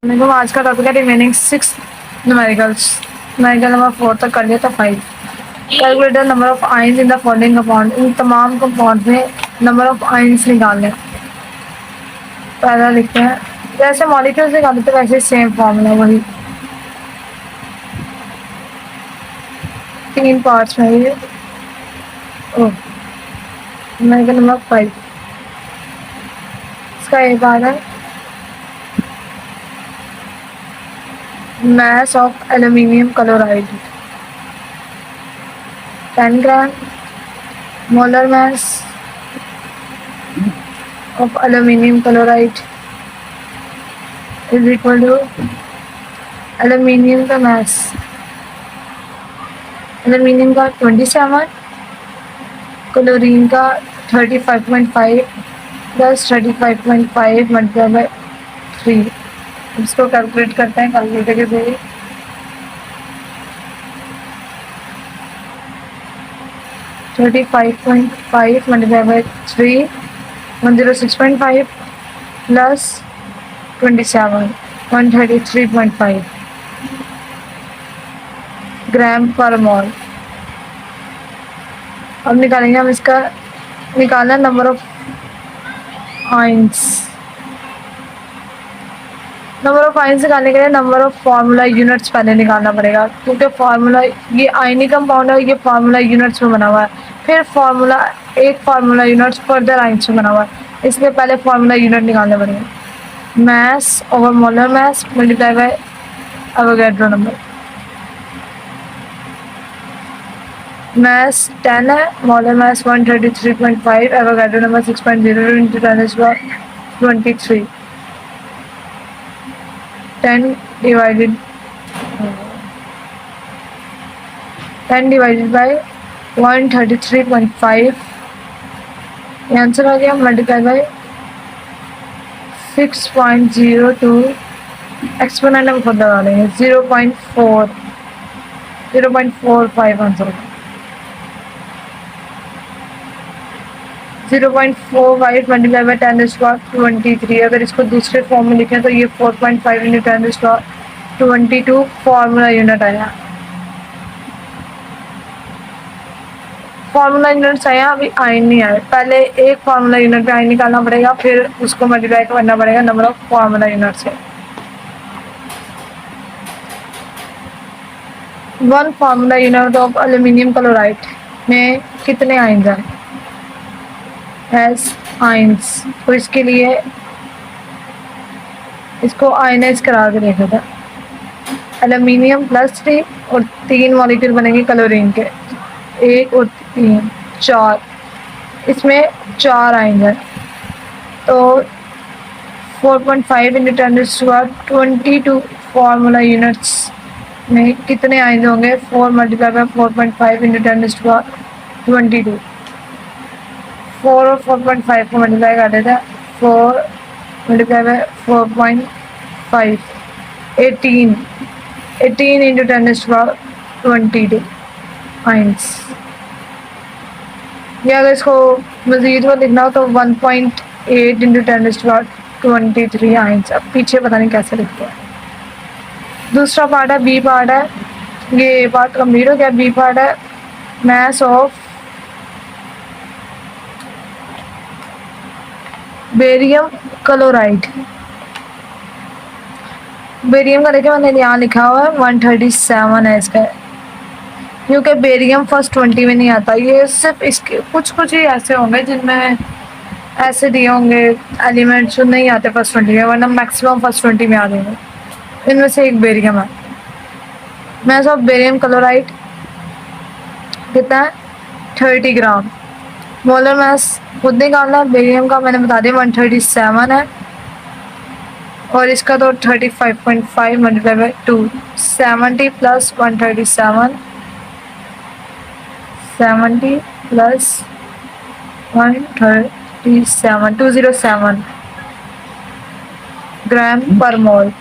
देखो आज का टॉपिक है रिमेनिंग 6 न्यूमेरिकल्स। न्यूमेरिकल नंबर 4 तक कर लिया था 5। Calculate the number of ions in the following compound. इन तमाम कंपाउंड में नंबर ऑफ आयंस निकालने। पहला लिखते हैं जैसे मॉलिक्यूल्स निकालते थे वैसे सेम फॉर्मूला वही 3 पार्ट्स में ये। न्यूमेरिकल नंबर 5 इसका एक पार्ट है mass of aluminium chloride 10 gram molar mass of aluminium chloride is equal to aluminium का mass aluminium का 27 क्लोरीन का 35.5 प्लस 35.5 मल्टीप्लाई बाय 3। इसको कैलकुलेट करते हैं कैलकुलेटर के जरिए। Thirty five point five multiply by 3 106.5 plus 27 133.5 ग्राम पर मोल। अब निकालेंगे हम इसका निकालना number of ions. Number of ions निकालने के लिए नंबर ऑफ फार्मूला यूनिट्स पहले निकालना पड़ेगा क्योंकि फार्मूला ये आयनिक कंपाउंड है, ये फार्मूला यूनिट्स में बना हुआ है। फिर फार्मूला एक फार्मूला यूनिट्स फर्दर आयंस में बना हुआ है, इसलिए पहले फार्मूला यूनिट निकालने पड़ेंगे। Mass over molar mass multiply by Avogadro number. Mass 10 है, molar mass 133.5, Avogadro number 6.0 into 10⁻23। 10 divided by 133.5 ये आंसर आ गया। मल्टीप्लाई बाय 6.02 एक्सपोनेंट हम खुद लगा लेंगे 0.45 आंसर 0.45 मल्टीप्लाई बाय 10⁻23। अगर इसको दूसरे फॉर्म में लिखें तो ये 4.5 into 10⁻22 फार्मूला यूनिट आया। फार्मूला यूनिट्स आया, अभी आयन नहीं आया। पहले एक फार्मूला यूनिट पे आयन निकालना पड़ेगा, फिर उसको मल्टीप्लाई करना पड़ेगा नंबर ऑफ फार्मूला यूनिट से। 1 formula unit of aluminium chloride में कितने आयन्स हैं? S ions. तो इसके लिए इसको आयनाइज करा के देखा था। एल्यूमिनियम +3 और 3 मॉलिक्यूल बनेंगे क्लोरीन के, 1 और 3 4। इसमें 4 आयन हैं तो 4.5 into 10⁻22 फार्मूला यूनिट्स में कितने आयन होंगे? 4 मल्टीप्लाई बाय 4.5 into 10⁻22। 4 और 4.5 को मल्टीप्लाई कर देते हैं। 4 मल्टीप्लाई बाय 4.5 18 into 10⁻22 आयंस। या अगर इसको मज़ीद में लिखना हो तो 1.8 into 10⁻23 आयंस। अब पीछे पता नहीं कैसे लिखते हैं। दूसरा पार्ट है बी पार्ट है, ये पार्ट कंप्लीट हो गया। बी पार्ट है mass of barium chloride. Barium का देखिए मैंने यहाँ लिखा हुआ है 137 है इसका, क्योंकि बेरियम फर्स्ट 20 में नहीं आता। ये सिर्फ इसके कुछ ही ऐसे होंगे जिनमें ऐसे दिए होंगे एलिमेंट्स जो नहीं आते फर्स्ट 20 में, वरना मैक्सिमम फर्स्ट 20 में आ जाएंगे। इनमें से एक बेरियम है। मास ऑफ बेरियम क्लोराइड कितना है? 30 ग्राम। मोलर मास खुद निकालना है। बेरियम का मैंने बता दिया 137 है और इसका तो 35.5 मल्टीप्लाई बाय 2 70 प्लस 137 70 प्लस 137 207 ग्राम पर मोल।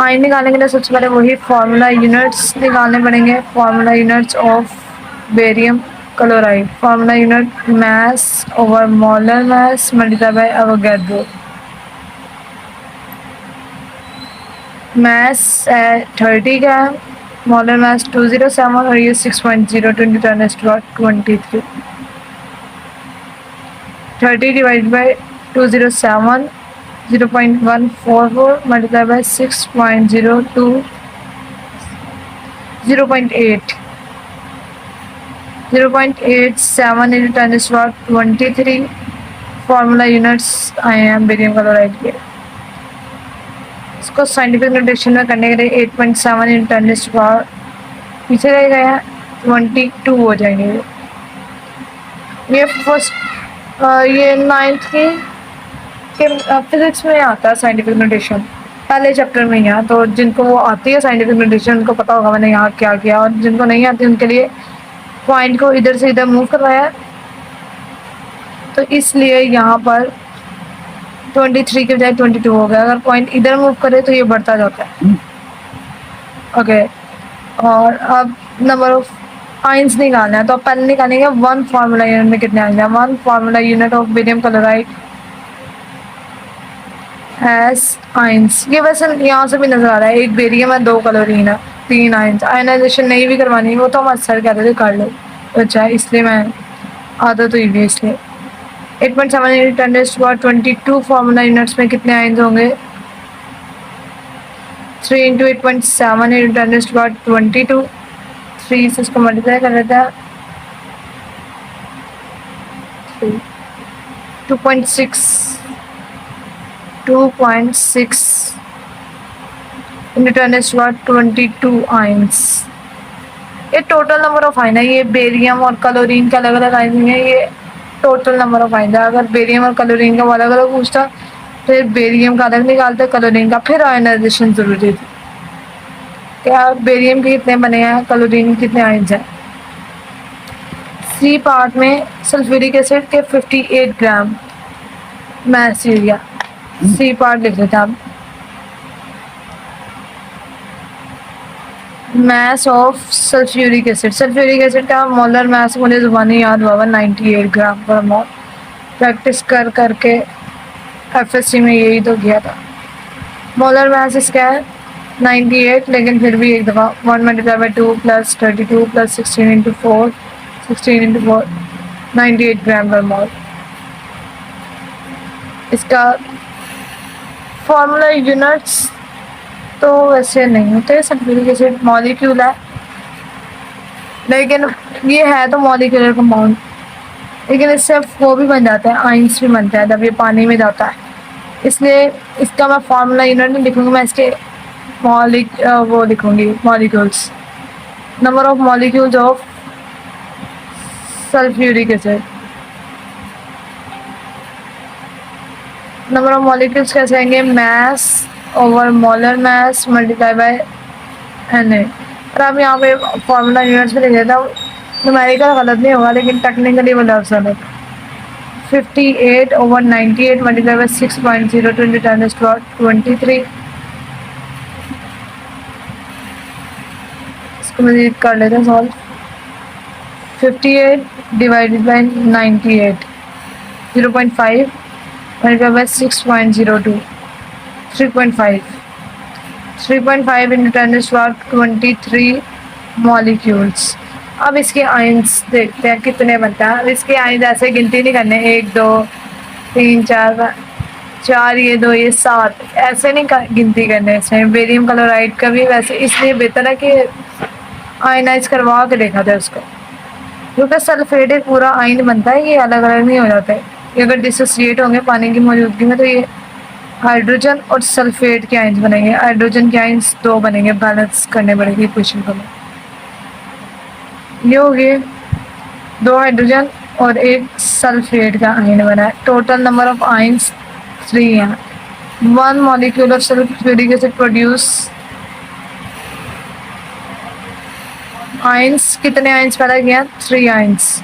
आयन निकालने के लिए सबसे पहले वही फार्मूला यूनिट्स निकालने पड़ेंगे। Formula units of barium chloride. Formula unit mass over molar mass multiply by Avogadro. Maths 30 का है, मॉडल मैथ्स 207 और ये 6.0 × 10⁻23। 30 divide by 207 0.144 multiply by 6.02 0.8 0.87 × 10⁻23 formula units आए हैं बेरियम क्लोराइड के। इसको साइंटिफिक नोटेशन में करने के लिए 8.7 × 10⁻, पीछे रह गए हैं 22 हो जाएंगे। ये फर्स्ट ये 9th की फिजिक्स में आता है साइंटिफिक नोटेशन, पहले चैप्टर में ही है। तो जिनको वो आती है साइंटिफिक नोटेशन उनको पता होगा मैंने यहाँ क्या किया, और जिनको नहीं आती उनके लिए पॉइंट को इधर से इधर मूव करवाया, तो इसलिए यहाँ पर 23 के बजाय 22 हो गया। अगर पॉइंट इधर मूव करे तो ये बढ़ता जाता है। ओके, और अब नंबर ऑफ आइंस निकालना है, तो पहले निकालेंगे 1 फार्मूला यूनिट में कितने आएंगे। 1 formula unit of barium chloride S ions. ये वैसे यहाँ से भी नजर आ रहा है, एक बेरियम है 2 क्लोरीन है 3 आइंस। आयनाइजेशन नहीं भी करवानी वो तो हमारे सर कहते थे कर लो, अच्छा इसलिए मैं आदत हुई भी इसलिए। 8.7 × 10⁻22 फार्मूला यूनिट्स में कितने आइंस होंगे। 3 × 8.7 × 10⁻22 3 से इसको मल्टीप्लाई कर लेते हैं 2.6 × 10⁻22 आइंस। ये टोटल नंबर ऑफ आइन है। ये बेरियम और क्लोरीन के अलग अलग आइन है, ये टोटल नंबर ऑफ आइन है। अगर बेरियम और क्लोरीन का अलग अलग पूछता फिर बेरियम का अलग निकालते, क्लोरीन का, फिर आयनाइजेशन जरूरी थी। क्या बेरियम के कितने बने हैं, क्लोरीन के कितने आइंस हैं। सी पार्ट में सल्फ्यूरिक एसिड के 58 ग्राम मैस एरिया, सी पार्ट लिख लेते हैं आप। Mass of sulphuric acid, sulphuric acid का मोलर मैस मुझे जुबानी याद हुआ 98 ग्राम पर मोल। प्रैक्टिस कर करके एफएससी में यही तो किया था। मोलर मैस इसका है 98, लेकिन फिर भी एक दफ़ा 1 × 2 + 32 + 16 × 4 16 × 4 98 ग्राम पर मोल। इसका फार्मूला यूनिट्स तो वैसे नहीं होते, सल्फ्यूरिक एसिड मॉलिक्यूल है, लेकिन ये है तो मॉलिक्यूलर कंपाउंड, लेकिन इससे वो भी बन जाता है, आइंस भी बनता है जब ये पानी में जाता है। इसलिए इसका मैं फार्मूला यूनिट नहीं लिखूँगी, मैं इसके वो लिखूँगी molecules, number of molecules of sulphuric acid. Number of molecules कैसे आएंगे, mass over molar mass multiply by Na। और आप यहाँ पे फार्मूला यूनिट्स में लिख देता हूँ, न्यूमेरिकल गलत नहीं होगा लेकिन टेक्निकली वो लफ्ज़ है। 58/98 मल्टीप्लाई बाय 6.0 × 10⁻23। इसको मज़ीद कर लेते हैं solve. 58 divided by 98 0.5 multiply by 6.02 3.5 × 10⁻23 molecules. अब इसके आइंस देखते हैं कितने बनता है। अब इसके आइंस ऐसे गिनती नहीं करने 1 2 3 4 4 ये 2 ये 7 ऐसे नहीं गिनती करने। इसमें बेरियम क्लोराइड का भी वैसे इसलिए बेहतर है कि आयनाइज करवा के देखा जाए उसको, क्योंकि सल्फेट एक पूरा आइन बनता है, ये अलग अलग नहीं हो जाता है। ये अगर डिसोसिएट होंगे पानी की मौजूदगी में तो ये हाइड्रोजन और सल्फेट के आइंस बनेंगे। हाइड्रोजन के आइंस 2 बनेंगे, बैलेंस करने पड़ेगी इक्वेशन को। ये हो गए 2 हाइड्रोजन और 1 सल्फेट का आइन बना है। टोटल नंबर ऑफ आइंस 3 हैं। 1 molecule of sulphuric acid produce ions, कितने आइंस पैदा किया, 3 आइंस।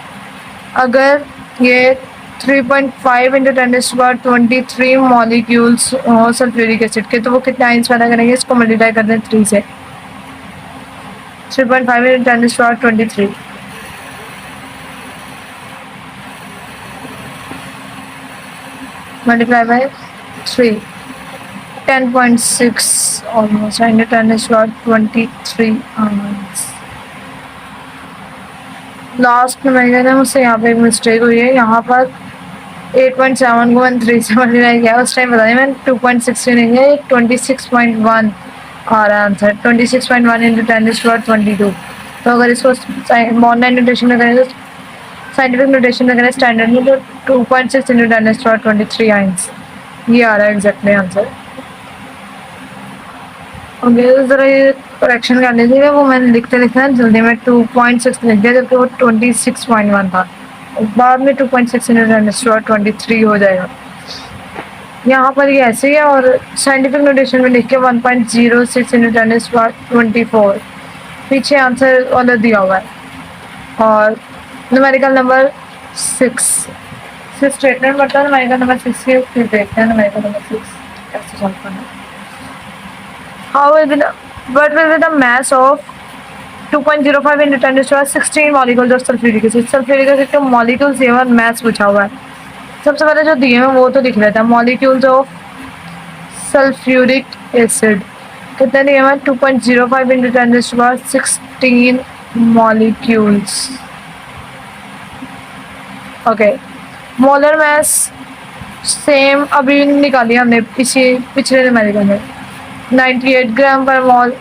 अगर ये 3.5 × 10⁻23 मॉलिक्यूल्स सल्फ्यूरिक एसिड के, तो वो कितने आइंस पैदा करेंगे, इसको मल्टीप्लाई कर दें 3 से। 3.5 × 10⁻23 multiply by 3 10.6 almost, and 10 is about 23 hours. Last में मैंने ना मुझसे यहाँ पे एक मिस्टेक हुई है, यहाँ पर 8.7 को मैंने 3 से मल्टीप्लाई किया, उस टाइम बताया मैंने 2.6 नहीं है, 26.1 आ रहा है आंसर। 26.1 into 10 is 22। तो अगर इसको मॉडर्न नोटेशन में करें, तो साइंटिफिक नोटेशन में करें स्टैंडर्ड में, तो 2.6 इंटू 10 इज 23 आंसर, ये आ रहा है एग्जैक्टली आंसर। ओके, ज़रा ये करेक्शन कर लीजिएगा, वो मैंने लिखते लिखते ना जल्दी में 2.6 लिख दिया, जबकि वो 26.1 था। बाद में 2.6 इंटू 10 इज 23 हो जाएगा। यहाँ पर ये ऐसे ही है, और साइंटिफिक नोटेशन में लिख के 1.06 इंटू 10 इज 24, पीछे आंसर वाला दिया हुआ है। और न्यूमेरिकल नंबर 6 स्टेटमेंट बढ़ता है, न्यूमेरिकल नंबर 6 के फिर देखते हैं न्यूमेरिकल नंबर 6 कैसे चलता है। How will be the, what will be the mass of 2.05 into 10 to 16 molecules of sulfuric acid? sulfuric acid के molecules ये और mass पूछा हुआ है। सबसे पहले जो दिए हैं वो तो लिख लेता है। molecules of sulfuric acid कितने दिए हैं? 2.05 into 10 to 16 molecules. Okay, molar mass same अभी निकाली हमने पिछले न्यूमेरिकल में 98 ग्राम पर मोल।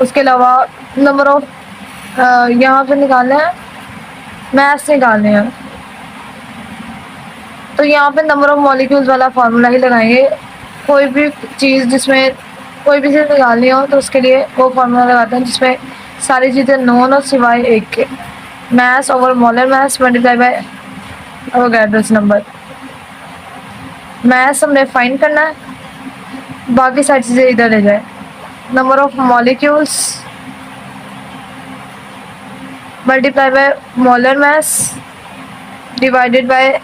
उसके अलावा नंबर ऑफ यहाँ पे निकालना है, मैथ्स निकालने हैं, तो यहाँ पे नंबर ऑफ मॉलिक्यूल्स वाला फार्मूला ही लगाएंगे। कोई भी चीज़ जिसमें कोई भी चीज़ निकालनी हो तो उसके लिए वो फार्मूला लगाते हैं जिसमें सारी चीज़ें नोन और सिवाय एक के। Mass over molar mass multiply by Avogadro's number. Mass हमने फाइंड करना है, बाकी सारी चीज़ें इधर ले जाए। Number of molecules multiply by molar mass divided by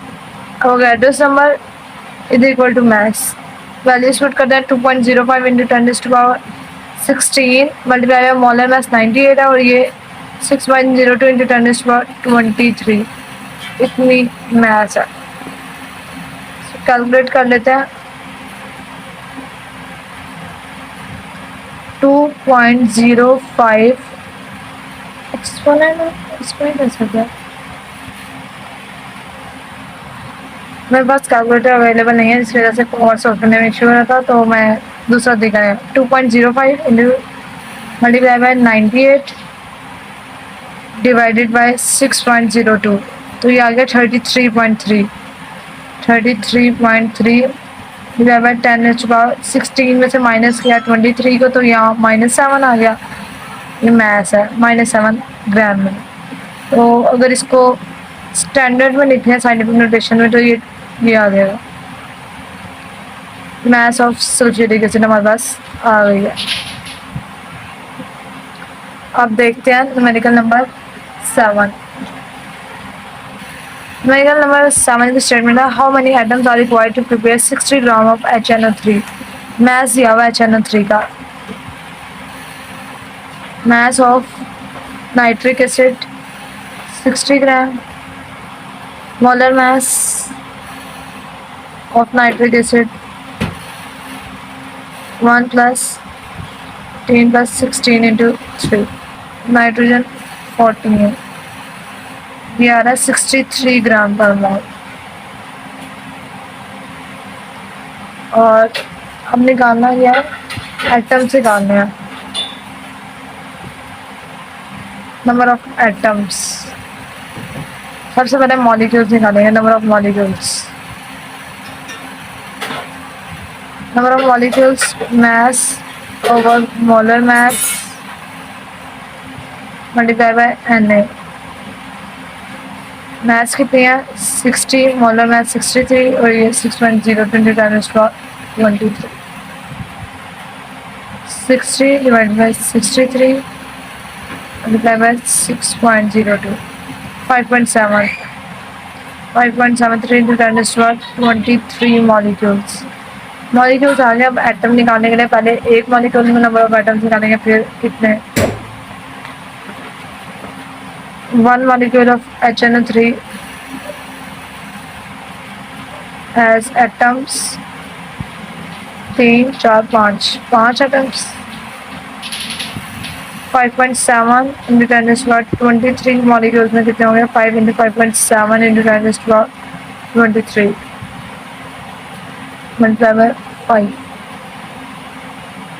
Avogadro's number is equal to mass. Values put करते हैं 2.05 into 10⁻16 multiply by molar mass 98 है, और ये 6.02 इंटू 10⁻23 इतनी मास है। कैलकुलेट कर लेते हैं। 2.05 एक्सपोनेंट कैसे होता है? मेरे पास कैलकुलेटर अवेलेबल नहीं है, इस वजह से और सॉफ्टवेयर में इशू हो रहा था, तो मैं दूसरा देखा है। 2.05 into multiply by 98 divided by 6.02, तो ये आ गया 33.3 डिवाइड बाय 10⁻16 में से माइनस किया 23 को, तो यहाँ -7 आ गया। ये मैथ्स है, -7 ग्राम में। तो अगर इसको स्टैंडर्ड में लिखे हैं साइंटिफिक नोटेशन में, तो ये आ जाएगा। मैथ्स ऑफ सल्फ्यूरिक एसिड हमारे पास आ गई है। अब देखते हैं न्यूमेरिकल नंबर 7। न्यूमेरिकल नंबर 7 की स्टेटमेंट है, how many atoms are required to prepare 60 gram of HNO3। Maths दिया हुआ HNO3 का। mass of nitric acid 60 gram, molar mass of nitric acid 1 plus 10 plus 16 into 3, nitrogen 14 है, ये आ रहा है 63 ग्राम पर मोल। और अब निकालना क्या है, एटम से निकालना है, नंबर ऑफ एटम्स। सबसे पहले मॉलिक्यूल्स निकालेंगे, number of molecules mass over molar mass multiply by Na। मास कितनी है 60, मोलर मास 63, और ये 6.020 times 23। 60 divided by 63 multiplied by 6.02, 5.73 into 10 is 23 molecules। Molecules आ गए। अब एटम निकालने के लिए पहले एक मॉलिक्यूल में नंबर ऑफ एटम्स निकालेंगे, फिर कितने 1 molecule of HNO3 has atoms 3 4 5 5 atoms 5.7 into 10⁻23 molecules में कितने होंगे 5 इंटू 5.7 इंटू 10⁻23 मल्टीप्लाई बाय 5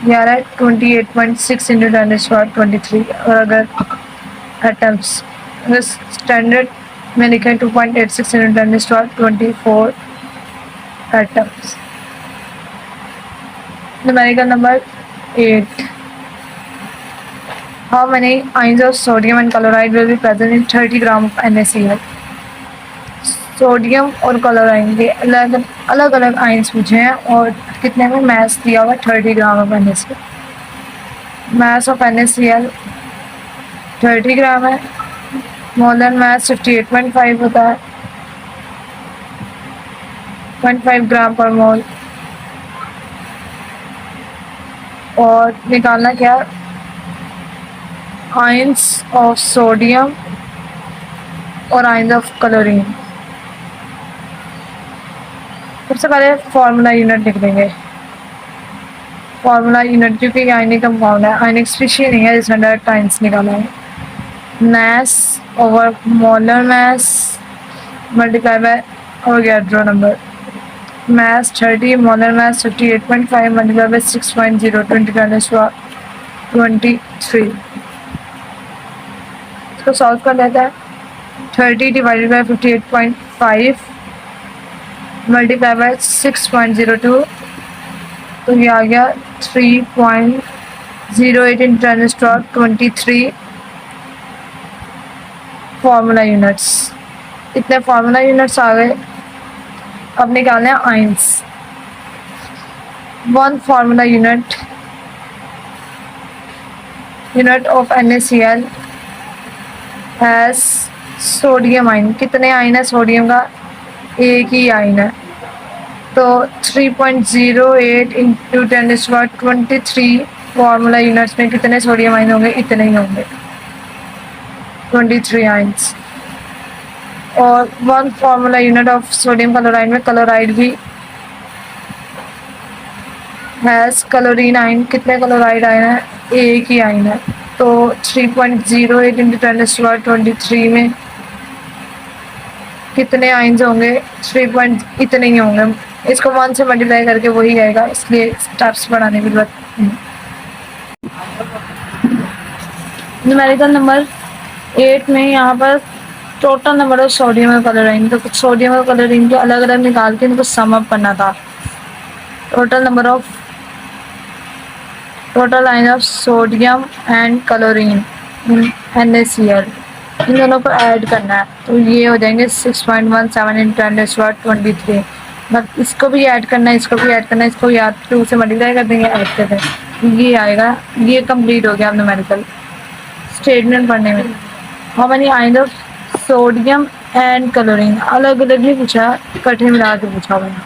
यार है 28.6 इंटू 10⁻23 और अगर एटम्स स्टैंडर्ड में लिखें 2.86 into 10⁻24 atoms. Numerical number 8 How many ions of sodium and chloride will be present in 30 gram of NaCl? Sodium और क्लोराइड के अलग अलग आयंस पूछे हैं और कितने में मास दिया हुआ 30 gram of NaCl। Mass of NaCl 30 ग्राम है, मोलर मास 58.5 होता है, 0.5 ग्राम पर मोल। और निकालना क्या आयंस ऑफ सोडियम और आयंस ऑफ क्लोरीन। सबसे पहले फॉर्मूला यूनिट लिख देंगे, फॉर्मूला यूनिट क्योंकि आयनिक कंपाउंड है, आयनिक स्पीशीज नहीं है जिसमें डायरेक्ट आयंस निकाला है। मास over molar mass multiply bye Avogadro number. Mass 30, molar mass 58.5 multiply by 6.0 इसको सॉल्व कर लेते हैं। 30 डिवाइडेड बाय 58.5 मल्टीप्लाई बाय 6.02 तो ये आ गया 3.08 इंटू 10⁻23 फार्मूला यूनिट्स। इतने फार्मूला यूनिट्स आ गए। अब निकालने हैं ions. 1 formula unit of NaCl has sodium ion. कितने आयन है सोडियम का? एक ही आयन है, तो 3.08 इंटू 10⁻23 फार्मूला यूनिट्स में कितने सोडियम आयन होंगे? इतने ही होंगे, 23 आयंस। और 1 formula unit of sodium chloride में क्लोराइड भी हैज क्लोरीन आयन। कितने क्लोराइड आयन है? एक ही आयन है, तो 3.08 इंटू 10⁻23 में कितने आयंस होंगे? 3 इतने ही होंगे। इसको 1 से मल्टीप्लाई करके वही आएगा, इसलिए स्टेप्स बढ़ाने की जरूरत नहीं। न्यूमेरिकल नंबर 8 में यहाँ पर टोटल नंबर ऑफ सोडियम और क्लोरीन, तो सोडियम और क्लोरीन के अलग अलग निकाल के इनको सम अप करना था। Total ion of sodium and chlorine in NaCl, इन दोनों को ऐड करना है, तो ये हो जाएंगे 6.17 इंटू 10⁻23। बट इसको भी ऐड करना है, इसको भी ऐड करना है, इसको याद 2 से मल्टीप्लाई कर देंगे, ऐड कर देंगे, ये आएगा। ये कंप्लीट हो गया न्यूमेरिकल स्टेटमेंट पढ़ने में। How many ion of sodium and chlorine, अलग अलग नहीं पूछा, इकट्ठे मिला के पूछा हुआ यहाँ पे।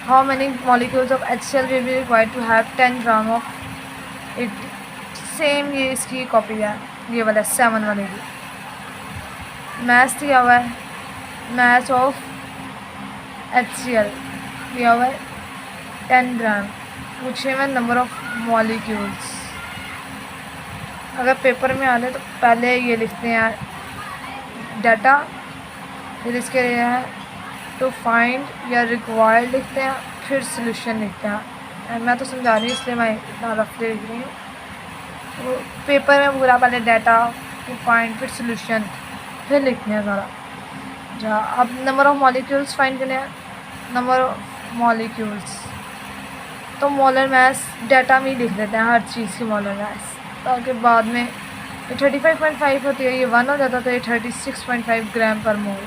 How many molecules of HCl will be required to have 10 gram of it. Same ये इसकी कॉपी है, ये वाला 7 वाले की। मास दिया हुआ है, मास ऑफ HCl दिया हुआ है 10 ग्राम। पूछे में नंबर ऑफ मॉलिक्यूल्स। अगर पेपर में आ जाए तो पहले ये लिखते हैं डाटा, फिर इसके लिए है टू फाइंड या रिक्वायर्ड लिखते हैं, फिर सोल्यूशन लिखते हैं। मैं तो समझा रही हूँ इसलिए मैं इतना रफली लिख रही हूँ। तो पेपर में पूरा पहले डाटा, टू फाइंड, फिर सोल्यूशन, फिर लिखते हैं सारा। अच्छा, अब नंबर ऑफ मॉलिक्यूल्स फाइंड करने हैं। नंबर ऑफ मॉलिक्यूल्स तो मोलर मास डाटा में ही लिख देते हैं हर चीज़ की मोलर मास, ताकि बाद में ये 35.5 होती है, ये 1 हो जाता, तो ये 36.5 ग्राम पर मोल।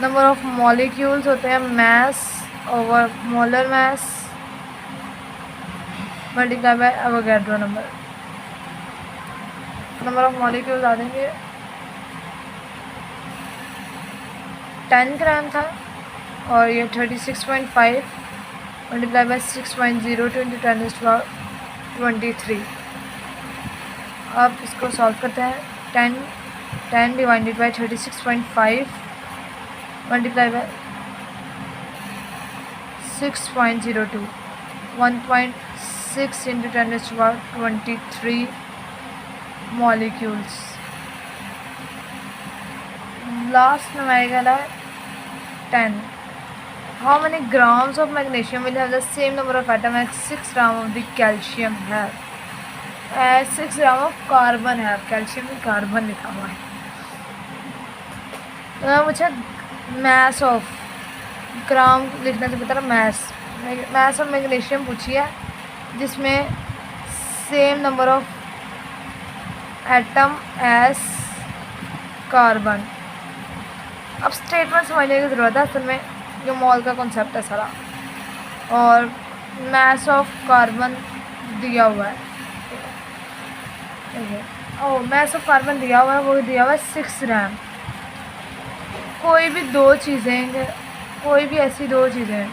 नंबर ऑफ मॉलिक्यूल्स होते हैं mass over molar mass multiply by Avogadro number. Number of molecules आ जाएंगे 10 ग्राम था, और ये 36.5 मल्टीप्लाई बाय 6.02 इंटू 10⁻23। अब इसको सॉल्व करते हैं। 10 divided by 36.5 multiply by 6.02, 1.6 into 10⁻23 molecules. Last numerical है 10. How many grams of magnesium will have the same number of atoms as 6 grams of the calcium है? 6 ग्राम ऑफ कार्बन है, calcium में carbon लिखा हुआ है। तो मुझे मैस ऑफ ग्राम लिखना चाहिए, बता रहा मैस ऑफ मैग्नीशियम पूछी है जिसमें same number of atom S carbon. अब स्टेटमेंट समझने की ज़रूरत है, असल में जो मोल का कॉन्सेप्ट है सारा, और मैस ऑफ कार्बन दिया हुआ है। मैस ऑफ कार्बन दिया हुआ है, वो दिया हुआ है 6 ग्राम। कोई भी दो चीज़ें, कोई भी ऐसी दो चीज़ें,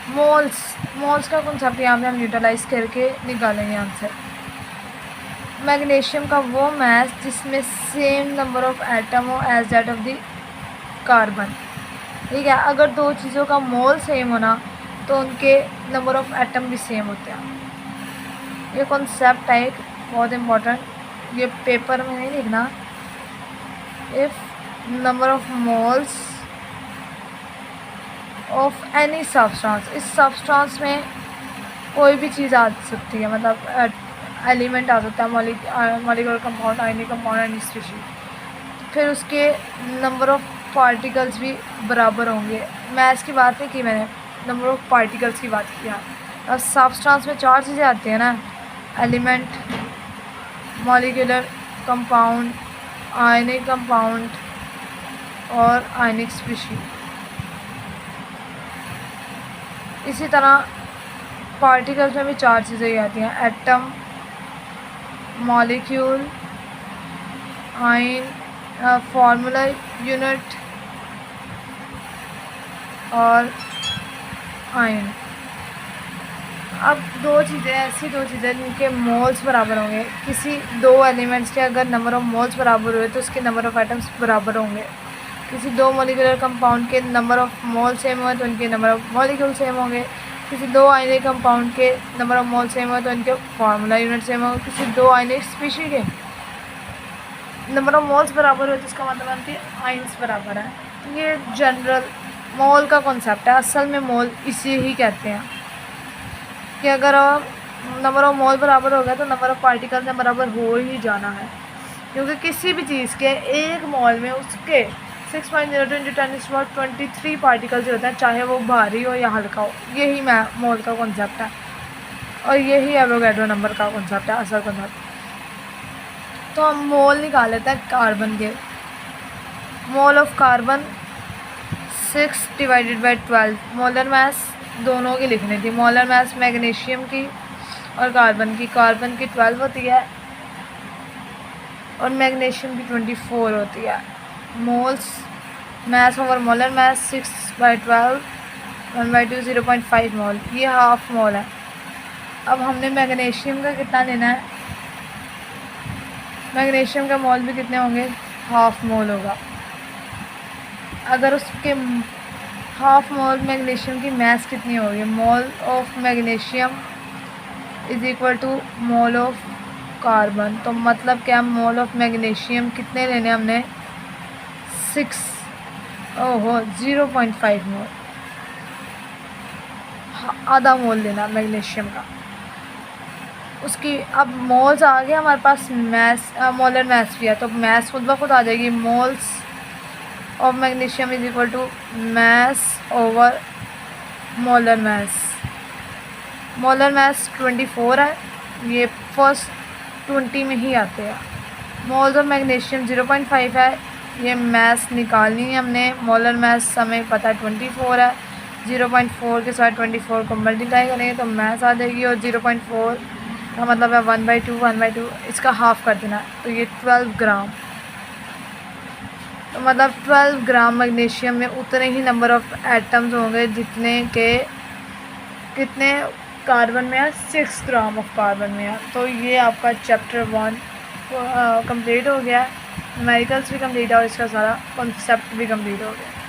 मोल्स का कॉन्सेप्ट यहाँ पे हम यूटिलाइज करके निकालेंगे आंसर। मैग्नीशियम का वो मैस जिसमें सेम नंबर ऑफ एटम हो as that of the carbon. ठीक है, अगर दो चीज़ों का मोल सेम होना तो उनके नंबर ऑफ एटम भी सेम होते हैं। ये कॉन्सेप्ट है एक बहुत इम्पोर्टेंट, ये पेपर में नहीं लिखना। If number of moles of any substance, इस सब्सटेंस में कोई भी चीज़ आ सकती है, मतलब एलिमेंट आ सकता है, molecular compound, ionic compound, any species, फिर उसके नंबर ऑफ पार्टिकल्स भी बराबर होंगे। मैथ्स की बात नहीं की मैंने, नंबर ऑफ पार्टिकल्स की बात किया। अब सब्सटेंस में 4 चीज़ें आती हैं ना, element, molecular compound, ionic compound और आयनिक स्पीशीज। इसी तरह पार्टिकल्स में भी 4 चीज़ें ही आती हैं, atom, molecule, ion, formula unit और आयन। अब दो चीज़ें, ऐसी दो चीज़ें जिनके मोल्स बराबर होंगे, किसी दो एलिमेंट्स के अगर नंबर ऑफ मोल्स बराबर हुए तो उसके नंबर ऑफ एटम्स बराबर होंगे। किसी दो मॉलिक्यूलर कंपाउंड के नंबर ऑफ मोल सेम हुए तो उनके नंबर ऑफ मॉलिक्यूल सेम होंगे। किसी दो आयनिक कंपाउंड के नंबर ऑफ मोल सेम हुए तो उनके फार्मूला यूनिट सेम होंगे। किसी दो आयनिक स्पीशीज के नंबर ऑफ मोल्स बराबर हुए तो इसका मतलब है कि आयन्स बराबर है। ये जनरल मोल का कॉन्सेप्ट है। असल में मोल इसी ही कहते हैं कि अगर नंबर ऑफ मोल बराबर हो गया तो नंबर ऑफ पार्टिकल्स में बराबर हो ही जाना है, क्योंकि किसी भी चीज़ के एक मोल में उसके 6.02 × 10⁻23 पार्टिकल्स होते हैं, चाहे वो भारी हो या हल्का हो। यही मोल का कॉन्सेप्ट है और यही एवोगैड्रो नंबर का कॉन्सेप्ट है, असल कॉन्सेप्ट। तो हम मोल निकाल लेते हैं कार्बन के। मोल ऑफ कार्बन 6 / 12। मोलर मास दोनों की लिखनी थी, मोलर मास मैग्नीशियम की और कार्बन की। कार्बन की 12 होती है और मैग्नीशियम की 24 होती है। मोल्स मास ओवर मोलर मास 6/12, 1/2 0.5 मोल, ये हाफ मोल है। अब हमने मैग्नीशियम का कितना लेना है, मैग्नीशियम का मोल भी कितने होंगे, हाफ मोल होगा। अगर उसके हाफ मोल मैग्नीशियम की मास कितनी होगी, mole of magnesium is equal to mole of carbon. तो मतलब क्या, मोल ऑफ मैग्नीशियम कितने लेने हमने, 0.5 मोल, आधा मोल लेना मैग्नीशियम का उसकी। अब मोल्स आ गए हमारे पास, मैस मोलर मास भी है, तो मास खुद ब खुद आ जाएगी। Moles of magnesium is equal to mass over molar mass. Molar mass 24 है, ये फर्स्ट 20 में ही आते हैं। मोल्स ऑफ मैग्नीशियम 0.5 है, ये मास निकालनी है हमने। मोलर मास हमें पता है 24 है, 0.4 के साथ 24 को मल्टीप्लाई करेंगे तो मास आ जाएगी, और 0.4 का मतलब है 1/2 इसका हाफ कर देना, तो ये 12 ग्राम। तो मतलब 12 ग्राम मैग्नीशियम में उतने ही नंबर ऑफ एटम्स होंगे जितने के कितने कार्बन में है, 6 ग्राम ऑफ कार्बन में है। तो ये आपका चैप्टर 1 कंप्लीट हो गया, न्यूमेरिकल्स भी कंप्लीट है और इसका सारा कॉन्सेप्ट भी कंप्लीट हो गया।